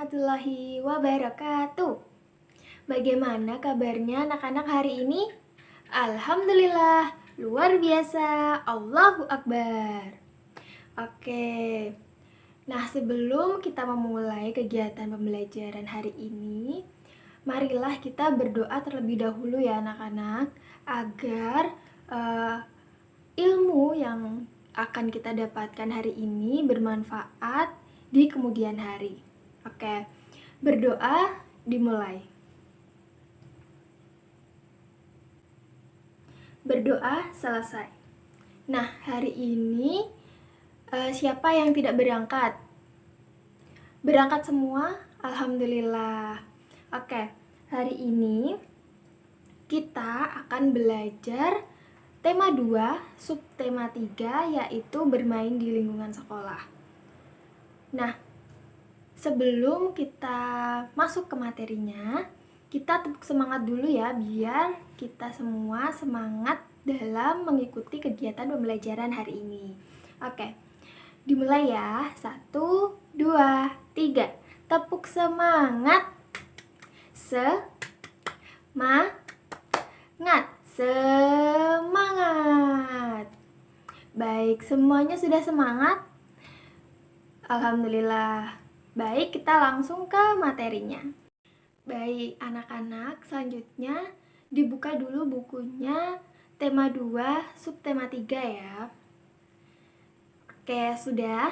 warahmatullahi wabarakatuh. Bagaimana kabarnya anak-anak hari ini? Alhamdulillah, luar biasa. Allahu Akbar. Oke. Nah, sebelum kita memulai kegiatan pembelajaran hari ini, marilah kita berdoa terlebih dahulu ya anak-anak, agar ilmu yang akan kita dapatkan hari ini bermanfaat di kemudian hari. Oke, berdoa dimulai. Berdoa selesai. Nah, hari ini siapa yang tidak berangkat? Berangkat semua? Alhamdulillah. Oke, hari ini kita akan belajar tema 2, subtema 3, yaitu bermain di lingkungan sekolah. Nah, sebelum kita masuk ke materinya, kita tepuk semangat dulu ya, biar kita semua semangat dalam mengikuti kegiatan pembelajaran hari ini. Oke, dimulai ya. 1, 2, 3. Tepuk semangat. Semangat. Baik, semuanya sudah semangat? Alhamdulillah. Baik, kita langsung ke materinya. Baik, anak-anak, selanjutnya dibuka dulu bukunya tema 2, subtema 3 ya. Oke, sudah.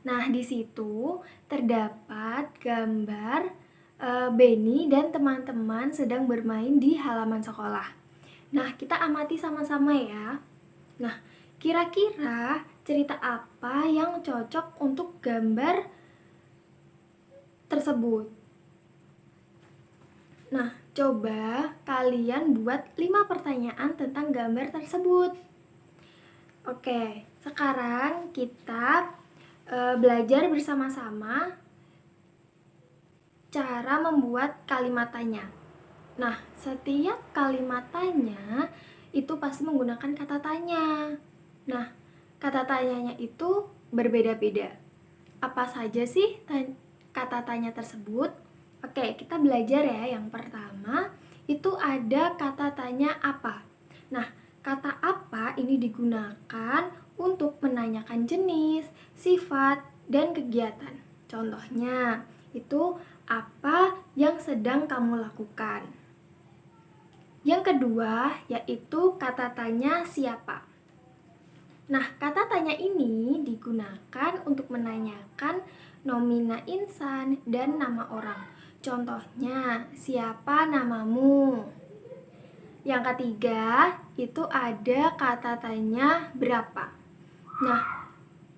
Nah, di situ terdapat gambar Beni dan teman-teman sedang bermain di halaman sekolah. Nah, kita amati sama-sama ya. Nah, kira-kira cerita apa yang cocok untuk gambar tersebut? Nah, coba kalian buat 5 pertanyaan tentang gambar tersebut. Oke, sekarang kita belajar bersama-sama cara membuat kalimat tanya. Nah, setiap kalimat tanya itu pasti menggunakan kata tanya. Nah, kata tanyanya itu berbeda-beda. Apa saja sih kata tanya tersebut? Oke, kita belajar ya. Yang pertama, itu ada kata tanya apa. Nah, kata apa ini digunakan untuk menanyakan jenis, sifat, dan kegiatan. Contohnya, itu apa yang sedang kamu lakukan. Yang kedua, yaitu kata tanya siapa. Nah, kata tanya ini digunakan untuk menanyakan nomina insan dan nama orang. Contohnya, siapa namamu? Yang ketiga, itu ada kata tanya berapa. Nah,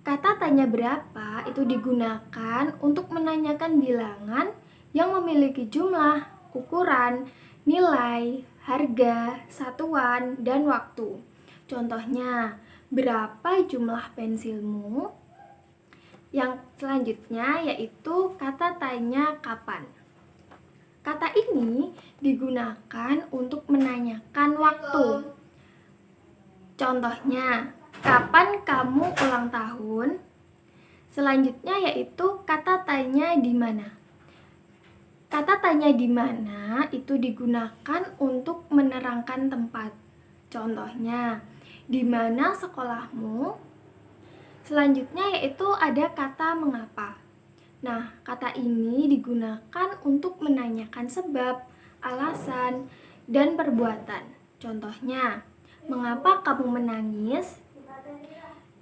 kata tanya berapa itu digunakan untuk menanyakan bilangan yang memiliki jumlah, ukuran, nilai, harga, satuan, dan waktu. Contohnya, berapa jumlah pensilmu? Yang selanjutnya yaitu kata tanya kapan. Kata ini digunakan untuk menanyakan waktu. Contohnya, kapan kamu ulang tahun? Selanjutnya yaitu kata tanya di mana. Kata tanya di mana itu digunakan untuk menerangkan tempat. Contohnya, di mana sekolahmu? Selanjutnya yaitu ada kata mengapa. Nah, kata ini digunakan untuk menanyakan sebab, alasan, dan perbuatan. Contohnya, mengapa kamu menangis?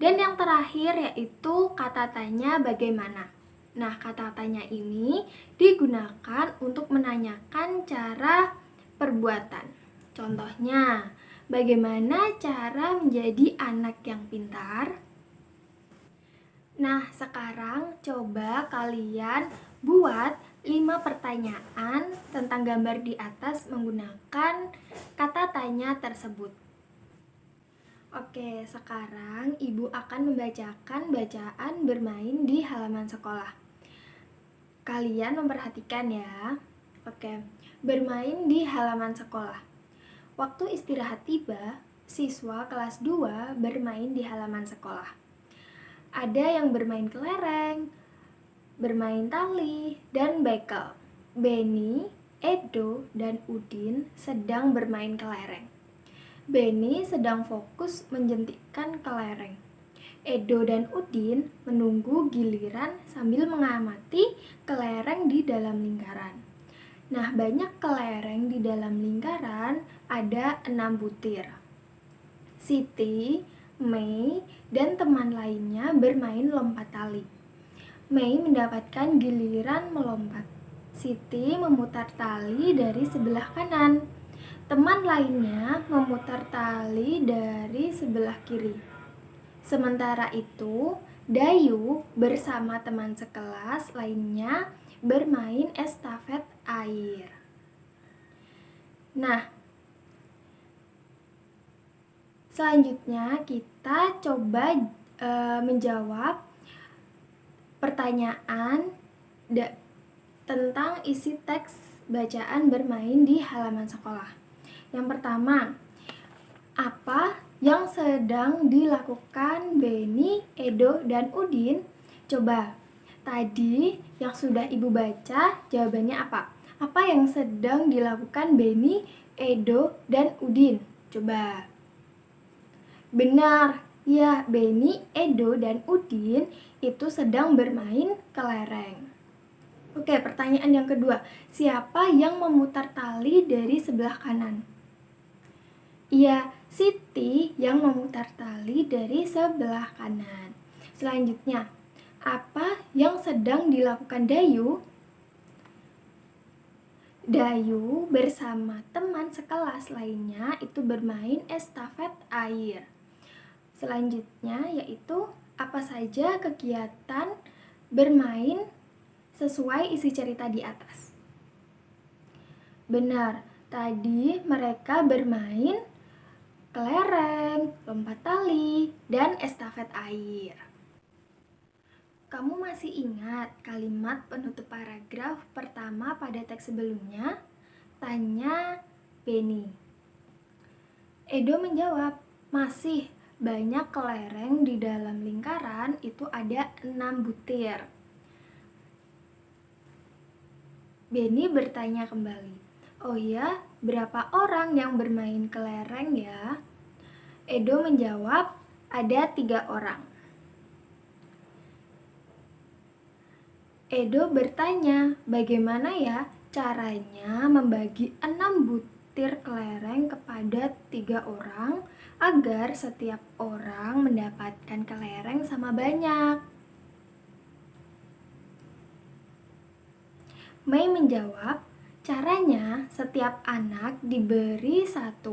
Dan yang terakhir yaitu kata tanya bagaimana. Nah, kata tanya ini digunakan untuk menanyakan cara perbuatan. Contohnya, bagaimana cara menjadi anak yang pintar? Nah, sekarang coba kalian buat 5 pertanyaan tentang gambar di atas menggunakan kata tanya tersebut. Oke, sekarang Ibu akan membacakan bacaan bermain di halaman sekolah. Kalian memperhatikan ya. Oke, bermain di halaman sekolah. Waktu istirahat tiba, siswa kelas 2 bermain di halaman sekolah. Ada yang bermain kelereng, bermain tali dan bekel. Benny, Edo, dan Udin sedang bermain kelereng. Benny sedang fokus menjentikkan kelereng. Edo dan Udin menunggu giliran sambil mengamati kelereng di dalam lingkaran. Nah, banyak kelereng di dalam lingkaran, ada 6 butir. Siti, Mei, dan teman lainnya bermain lompat tali. Mei mendapatkan giliran melompat. Siti memutar tali dari sebelah kanan. Teman lainnya memutar tali dari sebelah kiri. Sementara itu, Dayu bersama teman sekelas lainnya bermain estafet air. Nah, selanjutnya kita coba menjawab pertanyaan tentang isi teks bacaan bermain di halaman sekolah. Yang pertama, apa yang sedang dilakukan Benny, Edo, dan Udin? Coba, tadi yang sudah Ibu baca, jawabannya apa? Apa yang sedang dilakukan Benny, Edo, dan Udin? Coba. Benar, ya, Benny, Edo, dan Udin itu sedang bermain kelereng. Oke, pertanyaan yang kedua. Siapa yang memutar tali dari sebelah kanan? Iya, Siti yang memutar tali dari sebelah kanan. Selanjutnya, apa yang sedang dilakukan Dayu? Dayu bersama teman sekelas lainnya itu bermain estafet air. Selanjutnya yaitu apa saja kegiatan bermain sesuai isi cerita di atas. Benar, tadi mereka bermain kelereng, lompat tali, dan estafet air. Kamu masih ingat kalimat penutup paragraf pertama pada teks sebelumnya? Tanya Benny. Edo menjawab, masih banyak kelereng di dalam lingkaran itu ada 6 butir. Benny bertanya kembali, oh ya, berapa orang yang bermain kelereng ya? Edo menjawab, ada 3 orang. Edo bertanya, bagaimana ya caranya membagi 6 butir kelereng kepada 3 orang agar setiap orang mendapatkan kelereng sama banyak? Mei menjawab, caranya setiap anak diberi 1,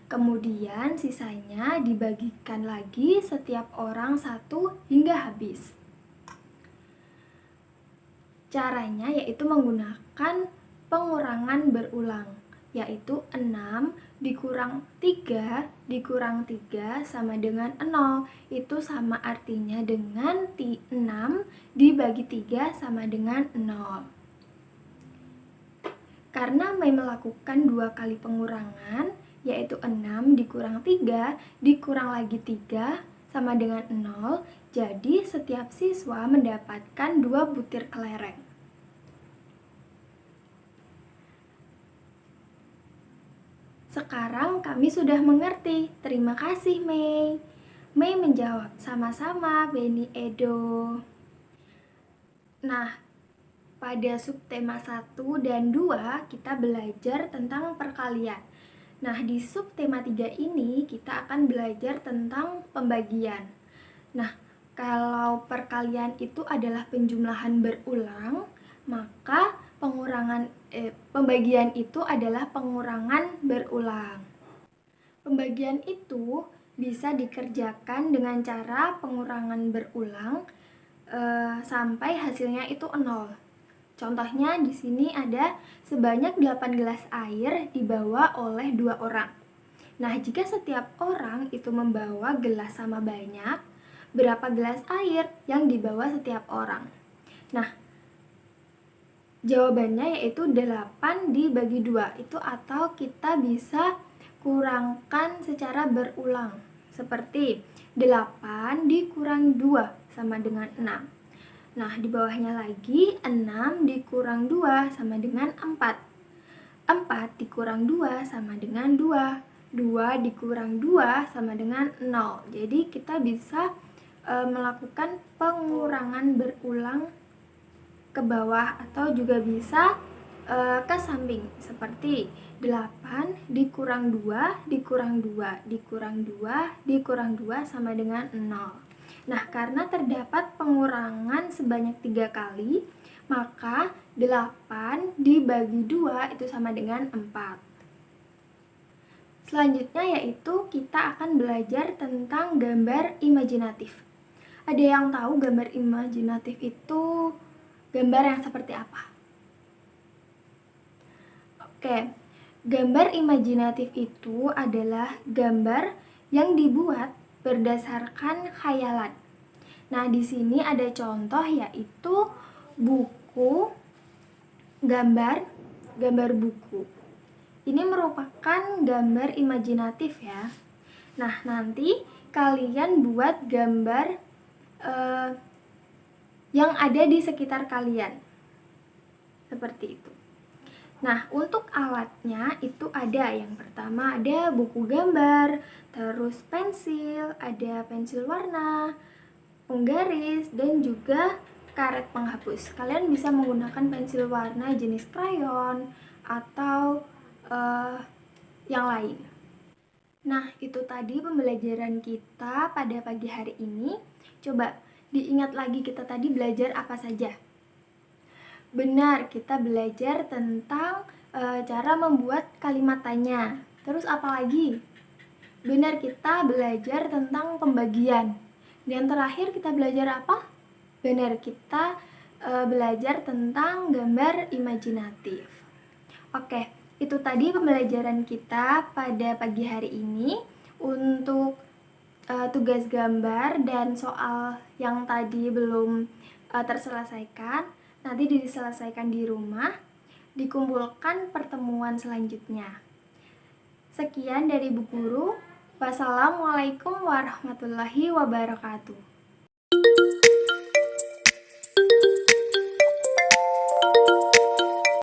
kemudian sisanya dibagikan lagi setiap orang 1 hingga habis. Caranya yaitu menggunakan pengurangan berulang, yaitu 6 dikurang 3 dikurang 3 sama dengan 0. Itu sama artinya dengan 6 dibagi 3 sama dengan 0. Karena Mei melakukan 2 kali pengurangan, yaitu 6 dikurang 3 dikurang lagi 3 sama dengan 0, jadi setiap siswa mendapatkan 2 butir kelereng. Sekarang kami sudah mengerti. Terima kasih, Mei. Mei menjawab, sama-sama, Benny, Edo. Nah, pada subtema 1 dan 2 kita belajar tentang perkalian. Nah, di subtema 3 ini kita akan belajar tentang pembagian. Nah, kalau perkalian itu adalah penjumlahan berulang, maka pembagian itu adalah pengurangan berulang. Pembagian itu bisa dikerjakan dengan cara pengurangan berulang sampai hasilnya itu 0. Contohnya di sini ada sebanyak 8 gelas air dibawa oleh 2 orang. Nah, jika setiap orang itu membawa gelas sama banyak, berapa gelas air yang dibawa setiap orang? Nah, jawabannya yaitu 8 dibagi 2 itu, atau kita bisa kurangkan secara berulang. Seperti 8 dikurang 2 sama dengan 6. Nah, di bawahnya lagi 6 dikurang 2 sama dengan 4. 4 dikurang 2 sama dengan 2. 2 dikurang 2 sama dengan 0. Jadi kita bisa melakukan pengurangan berulang ke bawah atau juga bisa ke samping seperti 8 dikurang 2 dikurang 2 dikurang 2 dikurang 2 sama dengan 0. Nah, karena terdapat pengurangan sebanyak 3 kali, maka 8 dibagi 2 itu sama dengan 4. Selanjutnya yaitu kita akan belajar tentang gambar imajinatif. Ada yang tahu gambar imajinatif itu gambar yang seperti apa? Oke, gambar imajinatif itu adalah gambar yang dibuat berdasarkan khayalan. Nah, di sini ada contoh yaitu buku, gambar buku. Ini merupakan gambar imajinatif ya. Nah, nanti kalian buat gambar yang ada di sekitar kalian. Seperti itu. Nah, untuk alatnya itu ada, yang pertama ada buku gambar, terus pensil, ada pensil warna, penggaris, dan juga karet penghapus. Kalian bisa menggunakan pensil warna jenis krayon atau yang lain. Nah, itu tadi pembelajaran kita pada pagi hari ini. Coba diingat lagi kita tadi belajar apa saja. Benar, kita belajar tentang cara membuat kalimat tanya. Terus apa lagi? Benar, kita belajar tentang pembagian. Dan terakhir kita belajar apa? Benar, kita belajar tentang gambar imajinatif. Oke, itu tadi pembelajaran kita pada pagi hari ini. Untuk tugas gambar dan soal yang tadi belum terselesaikan, nanti diselesaikan di rumah, dikumpulkan pertemuan selanjutnya. Sekian dari Bu Guru. Wassalamualaikum warahmatullahi wabarakatuh.